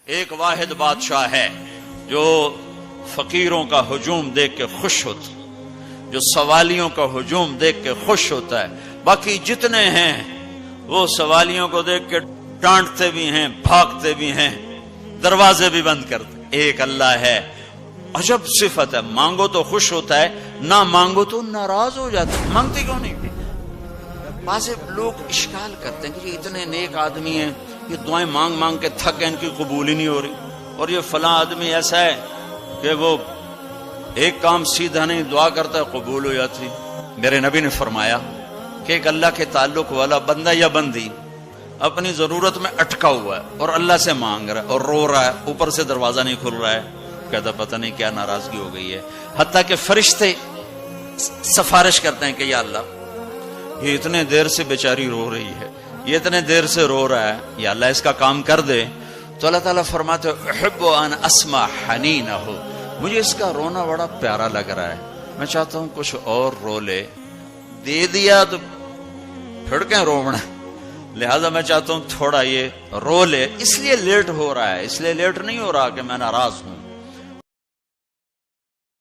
ایک واحد بادشاہ ہے جو فقیروں کا ہجوم دیکھ کے خوش ہوتا، جو سوالیوں کا ہجوم دیکھ کے خوش ہوتا ہے. باقی جتنے ہیں وہ سوالیوں کو دیکھ کے ڈانٹتے بھی ہیں، بھاگتے بھی ہیں، دروازے بھی بند کرتے. ایک اللہ ہے، عجب صفت ہے، مانگو تو خوش ہوتا ہے، نہ مانگو تو ناراض ہو جاتا ہے. مانگتے کیوں نہیں؟ بعض لوگ اشکال کرتے ہیں کہ یہ اتنے نیک آدمی ہیں، یہ دعائیں مانگ مانگ کے تھک گئے، ان کی قبول ہی نہیں ہو رہی، اور یہ فلاں آدمی ایسا ہے کہ وہ ایک کام سیدھا نہیں، دعا کرتا ہے قبول ہو جاتی. میرے نبی نے فرمایا کہ ایک اللہ کے تعلق والا بندہ یا بندی اپنی ضرورت میں اٹکا ہوا ہے اور اللہ سے مانگ رہا ہے اور رو رہا ہے، اوپر سے دروازہ نہیں کھل رہا ہے، کہتا پتہ نہیں کیا ناراضگی ہو گئی ہے. حتیٰ کہ فرشتے سفارش کرتے ہیں کہ یا اللہ، یہ اتنے دیر سے بیچاری رو رہی ہے، یہ اتنے دیر سے رو رہا ہے، یا اللہ اس کا کام کر دے. تو اللہ تعالیٰ فرماتے احب ان اسمع حنینہ، مجھے اس کا رونا بڑا پیارا لگ رہا ہے، میں چاہتا ہوں کچھ اور رو لے. دے دیا تو پھر کہیں رونا، لہذا میں چاہتا ہوں تھوڑا یہ رو لے. اس لیے لیٹ ہو رہا ہے، اس لیے لیٹ نہیں ہو رہا کہ میں ناراض ہوں.